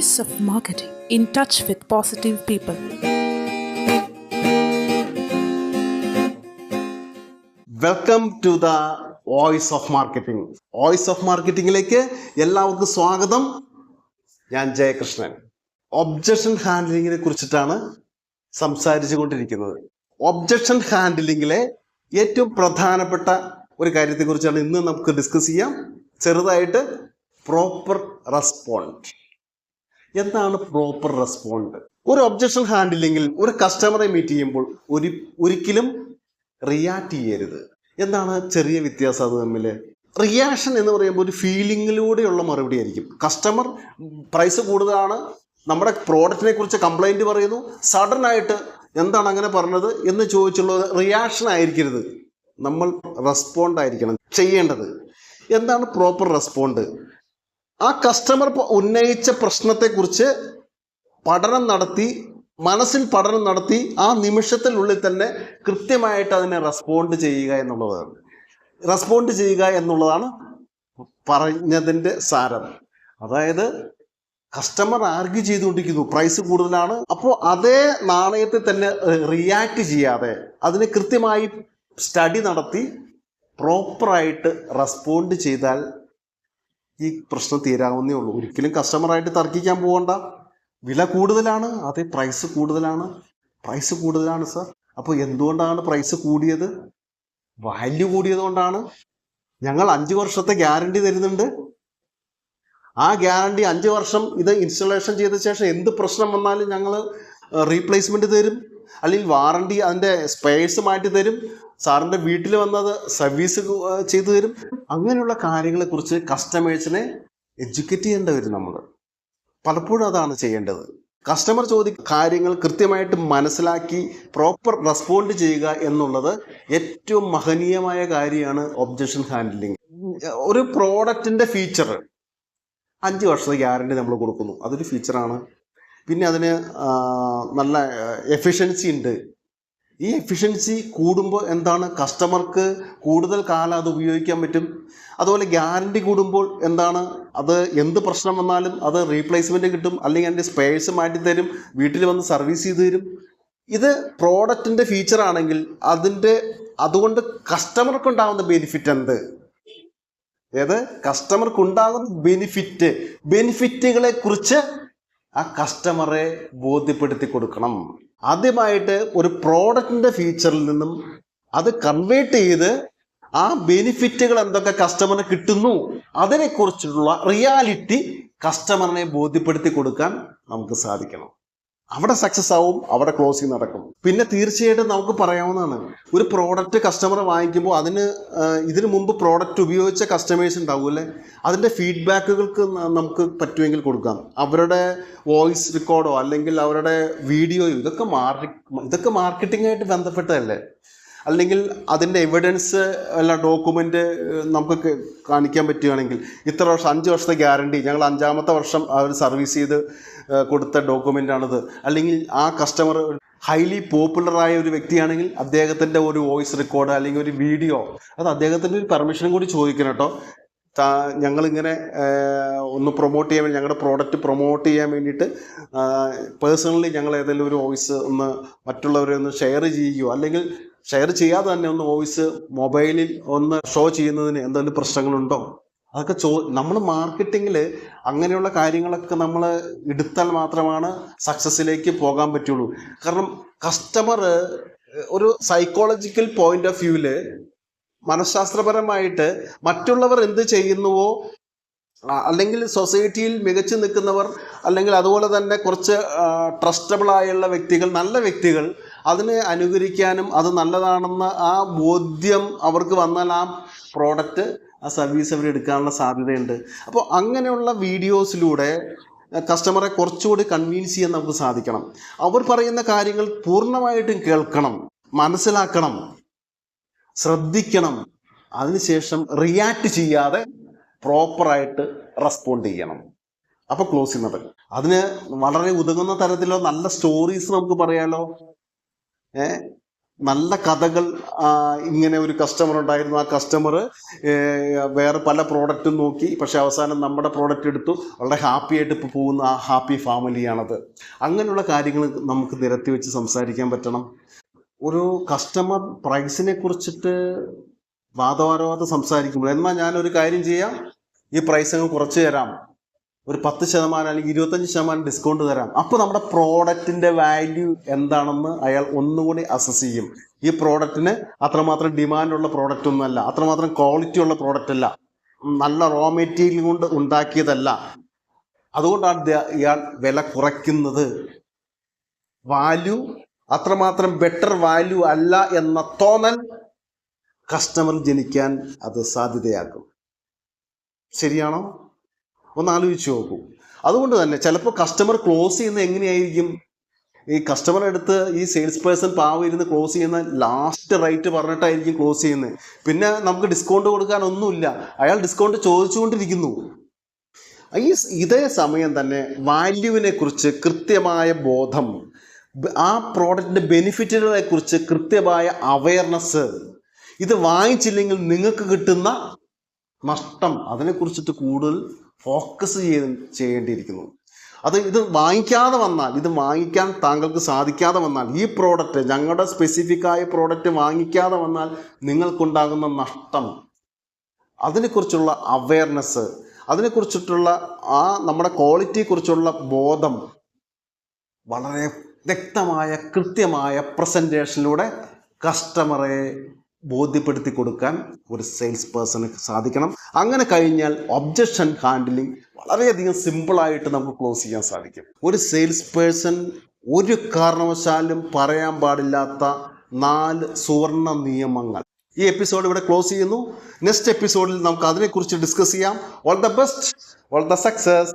Voice of Marketing, in touch with positive people. Welcome to the voice of marketing. Voice of മാർക്കറ്റിംഗിലേക്ക് എല്ലാവർക്കും സ്വാഗതം. ഞാൻ Jayakrishnan. Objection ഹാൻഡ്ലിങ്ങിനെ കുറിച്ചിട്ടാണ് സംസാരിച്ചു കൊണ്ടിരിക്കുന്നത്. ഒബ്ജക്ഷൻ ഹാൻഡ്ലിങ്ങിലെ ഏറ്റവും പ്രധാനപ്പെട്ട ഒരു കാര്യത്തെക്കുറിച്ചാണ് ഇന്ന് നമുക്ക് ഡിസ്കസ് ചെയ്യാം. ചെറുതായിട്ട് പ്രോപ്പർ റെസ്പോണ്ട്. എന്താണ് പ്രോപ്പർ റെസ്പോണ്ട്? ഒരു ഒബ്ജക്ഷൻ ഹാൻഡ്ലിങ്ങിൽ ഒരു കസ്റ്റമറെ മീറ്റ് ചെയ്യുമ്പോൾ ഒരിക്കലും റിയാക്ട് ചെയ്യരുത്. എന്താണ് ചെറിയ വ്യത്യാസം അത് തമ്മിൽ? റിയാക്ഷൻ എന്ന് പറയുമ്പോൾ ഒരു ഫീലിങ്ങിലൂടെയുള്ള മറുപടി ആയിരിക്കും. കസ്റ്റമർ പ്രൈസ് കൂടുതലാണ്, നമ്മുടെ പ്രോഡക്റ്റിനെ കുറിച്ച് കംപ്ലൈൻറ്റ് പറയുന്നു, സഡൻ ആയിട്ട് എന്താണ് അങ്ങനെ പറഞ്ഞത് എന്ന് ചോദിച്ചുള്ളത് റിയാക്ഷൻ ആയിരിക്കരുത്. നമ്മൾ റെസ്പോണ്ട് ആയിരിക്കണം ചെയ്യേണ്ടത്. എന്താണ് പ്രോപ്പർ റെസ്പോണ്ട്? ആ കസ്റ്റമർ ഉന്നയിച്ച പ്രശ്നത്തെക്കുറിച്ച് മനസ്സിൽ പഠനം നടത്തി ആ നിമിഷത്തിനുള്ളിൽ തന്നെ കൃത്യമായിട്ട് അതിനെ റെസ്പോണ്ട് ചെയ്യുക എന്നുള്ളതാണ് പറഞ്ഞതിൻ്റെ സാരം. അതായത് കസ്റ്റമർ ആർഗ്യൂ ചെയ്തുകൊണ്ടിരിക്കുന്നു, പ്രൈസ് കൂടുതലാണ്. അപ്പോൾ അതേ നാണയത്തെ തന്നെ റിയാക്ട് ചെയ്യാതെ അതിനെ കൃത്യമായി സ്റ്റഡി നടത്തി പ്രോപ്പറായിട്ട് റെസ്പോണ്ട് ചെയ്താൽ ഈ പ്രശ്നം തീരാവുന്നേ ഉള്ളൂ. ഒരിക്കലും കസ്റ്റമറായിട്ട് തർക്കിക്കാൻ പോകണ്ട. വില കൂടുതലാണ്, അതെ പ്രൈസ് കൂടുതലാണ് സാർ. അപ്പോൾ എന്തുകൊണ്ടാണ് പ്രൈസ് കൂടിയത്? വാല്യൂ കൂടിയത് കൊണ്ടാണ്. ഞങ്ങൾ 5 വർഷത്തെ ഗ്യാരണ്ടി തരുന്നുണ്ട്. ആ ഗ്യാരണ്ടി 5 വർഷം ഇത് ഇൻസ്റ്റലേഷൻ ചെയ്ത ശേഷം എന്ത് പ്രശ്നം വന്നാലും ഞങ്ങൾ റീപ്ലേസ്മെൻറ്റ് തരും, അല്ലെങ്കിൽ വാറണ്ടി അതിൻ്റെ സ്പെയർസ് മാറ്റി തരും, സാറിൻ്റെ വീട്ടിൽ വന്നത് സർവീസ് ചെയ്തു തരും. അങ്ങനെയുള്ള കാര്യങ്ങളെക്കുറിച്ച് കസ്റ്റമേഴ്സിനെ എഡ്യൂക്കേറ്റ് ചെയ്യേണ്ടി വരും. നമ്മൾ പലപ്പോഴും അതാണ് ചെയ്യേണ്ടത്. കസ്റ്റമർ ചോദിക്കുന്ന കാര്യങ്ങൾ കൃത്യമായിട്ട് മനസ്സിലാക്കി പ്രോപ്പർ റെസ്പോണ്ട് ചെയ്യുക എന്നുള്ളത് ഏറ്റവും മഹനീയമായ കാര്യമാണ് ഒബ്ജക്ഷൻ ഹാൻഡ്ലിങ്. ഒരു പ്രോഡക്റ്റിൻ്റെ ഫീച്ചർ 5 വർഷത്തെ ഗ്യാരണ്ടി നമ്മൾ കൊടുക്കുന്നു, അതൊരു ഫീച്ചറാണ്. പിന്നെ അതിന് നല്ല എഫിഷ്യൻസി ഉണ്ട്. ഈ എഫിഷ്യൻസി കൂടുമ്പോൾ എന്താണ്, കസ്റ്റമർക്ക് കൂടുതൽ കാലം അത് ഉപയോഗിക്കാൻ പറ്റും. അതുപോലെ ഗ്യാരണ്ടി കൂടുമ്പോൾ എന്താണ്, അത് എന്ത് പ്രശ്നം വന്നാലും അത് റീപ്ലേസ്മെൻറ്റ് കിട്ടും, അല്ലെങ്കിൽ അതിൻ്റെ സ്പെയർസ് മാറ്റി തരും, വീട്ടിൽ വന്ന് സർവീസ് ചെയ്ത് തരും. ഇത് പ്രോഡക്റ്റിൻ്റെ ഫീച്ചറാണെങ്കിൽ അതുകൊണ്ട് കസ്റ്റമർക്കുണ്ടാകുന്ന ബെനിഫിറ്റ് എന്ത്? കസ്റ്റമർക്കുണ്ടാകുന്ന ബെനിഫിറ്റുകളെ കുറിച്ച് ആ കസ്റ്റമറെ ബോധ്യപ്പെടുത്തി കൊടുക്കണം. ആദ്യമായിട്ട് ഒരു പ്രോഡക്റ്റിൻ്റെ ഫീച്ചറിൽ നിന്നും അത് കൺവേർട്ട് ചെയ്ത് ആ ബെനിഫിറ്റുകൾ എന്തൊക്കെ കസ്റ്റമറിന് കിട്ടുന്നു അതിനെക്കുറിച്ചുള്ള റിയാലിറ്റി കസ്റ്റമറിനെ ബോധ്യപ്പെടുത്തി കൊടുക്കാൻ നമുക്ക് സാധിക്കണം. അവിടെ സക്സസ് ആവും, അവിടെ ക്ലോസിങ് നടക്കും. പിന്നെ തീർച്ചയായിട്ടും നമുക്ക് പറയാവുന്നതാണ്, ഒരു പ്രോഡക്റ്റ് കസ്റ്റമർ വാങ്ങിക്കുമ്പോൾ ഇതിനു മുമ്പ് പ്രോഡക്റ്റ് ഉപയോഗിച്ച കസ്റ്റമേഴ്സ് ഉണ്ടാവുമല്ലേ, അതിൻ്റെ ഫീഡ്ബാക്കുകൾക്ക് നമുക്ക് പറ്റുമെങ്കിൽ കൊടുക്കാം. അവരുടെ വോയിസ് റെക്കോർഡോ അല്ലെങ്കിൽ അവരുടെ വീഡിയോയോ ഇതൊക്കെ മാർക്കറ്റിങ്ങായിട്ട് ബന്ധപ്പെട്ടതല്ലേ. അല്ലെങ്കിൽ അതിൻ്റെ എവിഡൻസ് അല്ല ഡോക്യുമെൻ്റ് നമുക്ക് കാണിക്കാൻ പറ്റുകയാണെങ്കിൽ, ഇത്ര വർഷം 5 വർഷത്തെ ഗ്യാരണ്ടി, ഞങ്ങൾ 5ാമത്തെ വർഷം അവർ സർവീസ് ചെയ്ത് കൊടുത്ത ഡോക്യുമെൻ്റാണിത്. അല്ലെങ്കിൽ ആ കസ്റ്റമർ ഹൈലി പോപ്പുലറായ ഒരു വ്യക്തിയാണെങ്കിൽ അദ്ദേഹത്തിൻ്റെ ഒരു വോയിസ് റെക്കോർഡ് അല്ലെങ്കിൽ ഒരു വീഡിയോ, അത് അദ്ദേഹത്തിൻ്റെ ഒരു പെർമിഷനും കൂടി ചോദിക്കണം കേട്ടോ. ഞങ്ങളിങ്ങനെ ഒന്ന് പ്രൊമോട്ട് ചെയ്യാൻ വേണ്ടി, ഞങ്ങളുടെ പ്രോഡക്റ്റ് പ്രൊമോട്ട് ചെയ്യാൻ വേണ്ടിയിട്ട് പേഴ്സണലി ഞങ്ങൾ ഏതെങ്കിലും ഒരു വോയിസ് ഒന്ന് മറ്റുള്ളവരെ ഒന്ന് ഷെയർ ചെയ്യുകയോ, അല്ലെങ്കിൽ ഷെയർ ചെയ്യാതെ തന്നെ ഒന്ന് വോയിസ് മൊബൈലിൽ ഒന്ന് ഷോ ചെയ്യുന്നതിന് എന്തെങ്കിലും പ്രശ്നങ്ങളുണ്ടോ? അതൊക്കെ നമ്മൾ മാർക്കറ്റിങ്ങിൽ അങ്ങനെയുള്ള കാര്യങ്ങളൊക്കെ നമ്മൾ എടുത്താൽ മാത്രമാണ് സക്സസ്സിലേക്ക് പോകാൻ പറ്റുള്ളൂ. കാരണം കസ്റ്റമർ ഒരു സൈക്കോളജിക്കൽ പോയിന്റ് ഓഫ് വ്യൂവിൽ, മനഃശാസ്ത്രപരമായിട്ട് മറ്റുള്ളവർ എന്ത് ചെയ്യുന്നുവോ, അല്ലെങ്കിൽ സൊസൈറ്റിയിൽ മികച്ചു നിൽക്കുന്നവർ, അല്ലെങ്കിൽ അതുപോലെ തന്നെ കുറച്ച് ട്രസ്റ്റബിളായുള്ള വ്യക്തികൾ, നല്ല വ്യക്തികൾ, അതിനെ അനുകരിക്കാനും അത് നല്ലതാണെന്ന ആ ബോധ്യം അവർക്ക് വന്നാൽ ആ പ്രോഡക്റ്റ്, ആ സർവീസ് അവർ എടുക്കാനുള്ള സാധ്യതയുണ്ട്. അപ്പോൾ അങ്ങനെയുള്ള വീഡിയോസിലൂടെ കസ്റ്റമറെ കുറച്ചുകൂടി കൺവിൻസ് ചെയ്യാൻ നമുക്ക് സാധിക്കണം. അവർ പറയുന്ന കാര്യങ്ങൾ പൂർണ്ണമായിട്ടും കേൾക്കണം, മനസ്സിലാക്കണം, ശ്രദ്ധിക്കണം. അതിനുശേഷം റിയാക്ട് ചെയ്യാതെ പ്രോപ്പറായിട്ട് റെസ്പോണ്ട് ചെയ്യണം. അപ്പോൾ ക്ലോസിങ് നടക്കും. അതിന് വളരെ ഉതകുന്ന തരത്തിലോ നല്ല സ്റ്റോറീസ് നമുക്ക് പറയാലോ. നല്ല കഥകൾ. ഇങ്ങനെ ഒരു കസ്റ്റമർ ഉണ്ടായിരുന്നു, ആ കസ്റ്റമർ വേറെ പല പ്രോഡക്റ്റും നോക്കി, പക്ഷെ അവസാനം നമ്മുടെ പ്രോഡക്റ്റ് എടുത്തു, വളരെ ഹാപ്പി ആയിട്ട് ഇപ്പോൾ പോകുന്ന ആ ഹാപ്പി ഫാമിലിയാണത്. അങ്ങനെയുള്ള കാര്യങ്ങൾ നമുക്ക് നിരത്തി വെച്ച് സംസാരിക്കാൻ പറ്റണം. ഒരു കസ്റ്റമർ പ്രൈസിനെ കുറിച്ചിട്ട് വാദവാരവാദം സംസാരിക്കുമ്പോൾ, എന്നാൽ ഞാനൊരു കാര്യം ചെയ്യാം, ഈ പ്രൈസ് അങ്ങ് കുറച്ച് തരാം, ഒരു 10% അല്ലെങ്കിൽ 25% ഡിസ്കൗണ്ട് തരാം. അപ്പോൾ നമ്മുടെ പ്രോഡക്റ്റിൻ്റെ വാല്യൂ എന്താണെന്ന് അയാൾ ഒന്നുകൂടി അസസ് ചെയ്യും. ഈ പ്രോഡക്റ്റിന് അത്രമാത്രം ഡിമാൻഡുള്ള പ്രോഡക്റ്റ് ഒന്നുമല്ല, അത്രമാത്രം ക്വാളിറ്റി ഉള്ള പ്രോഡക്റ്റ് അല്ല, നല്ല റോ മെറ്റീരിയൽ കൊണ്ട് ഉണ്ടാക്കിയതല്ല. അതുകൊണ്ടാണ് ഇയാൾ വില കുറയ്ക്കുന്നത്. വാല്യൂ അത്രമാത്രം ബെറ്റർ വാല്യൂ അല്ല എന്ന തോന്നൽ കസ്റ്റമർ ജനിക്കാൻ അത് സാധ്യതയാക്കും. ശരിയാണോ? ഒന്ന് ആലോചിച്ച് നോക്കൂ. അതുകൊണ്ട് തന്നെ ചിലപ്പോൾ കസ്റ്റമർ ക്ലോസ് ചെയ്യുന്നത് എങ്ങനെയായിരിക്കും? ഈ കസ്റ്റമർ അടുത്ത് ഈ സെയിൽസ് പേഴ്സൺ പാവം ഇരുന്ന് ക്ലോസ് ചെയ്യുന്ന ലാസ്റ്റ് റേറ്റ് പറഞ്ഞിട്ടായിരിക്കും ക്ലോസ് ചെയ്യുന്നത്. പിന്നെ നമുക്ക് ഡിസ്കൗണ്ട് കൊടുക്കാനൊന്നുമില്ല, അയാൾ ഡിസ്കൗണ്ട് ചോദിച്ചുകൊണ്ടിരിക്കുന്നു. ഇതേ സമയം തന്നെ വാല്യൂവിനെ കുറിച്ച് കൃത്യമായ ബോധം, ആ പ്രോഡക്റ്റിൻ്റെ ബെനിഫിറ്റുകളെ കുറിച്ച് കൃത്യമായ അവയർനെസ്, ഇത് വാങ്ങിച്ചില്ലെങ്കിൽ നിങ്ങൾക്ക് കിട്ടുന്ന നഷ്ടം, അതിനെക്കുറിച്ചിട്ട് കൂടുതൽ ഫോക്കസ് ചെയ്യേണ്ടിയിരിക്കുന്നു. ഇത് വാങ്ങിക്കാതെ വന്നാൽ, ഇത് വാങ്ങിക്കാൻ താങ്കൾക്ക് സാധിക്കാതെ വന്നാൽ, ഈ പ്രോഡക്റ്റ്, ഞങ്ങളുടെ സ്പെസിഫിക്കായ പ്രോഡക്റ്റ് വാങ്ങിക്കാതെ വന്നാൽ നിങ്ങൾക്കുണ്ടാകുന്ന നഷ്ടം, അതിനെക്കുറിച്ചുള്ള അവയർനെസ്, അതിനെക്കുറിച്ചിട്ടുള്ള നമ്മുടെ ക്വാളിറ്റിയെക്കുറിച്ചുള്ള ബോധം വളരെ വ്യക്തമായ കൃത്യമായ പ്രസൻറ്റേഷനിലൂടെ കസ്റ്റമറെ ബോധ്യപ്പെടുത്തി കൊടുക്കാൻ ഒരു സെയിൽസ് പേഴ്സണ് സാധിക്കണം. അങ്ങനെ കഴിഞ്ഞാൽ ഒബ്ജക്ഷൻ ഹാൻഡിലിംഗ് വളരെയധികം സിമ്പിളായിട്ട് നമുക്ക് ക്ലോസ് ചെയ്യാൻ സാധിക്കും. ഒരു സെയിൽസ് പേഴ്സൺ ഒരു കാരണവശാലും പറയാൻ പാടില്ലാത്ത 4 സുവർണ നിയമങ്ങൾ. ഈ എപ്പിസോഡ് ഇവിടെ ക്ലോസ് ചെയ്യുന്നു. നെക്സ്റ്റ് എപ്പിസോഡിൽ നമുക്ക് അതിനെക്കുറിച്ച് ഡിസ്കസ് ചെയ്യാം. All the best, all the success.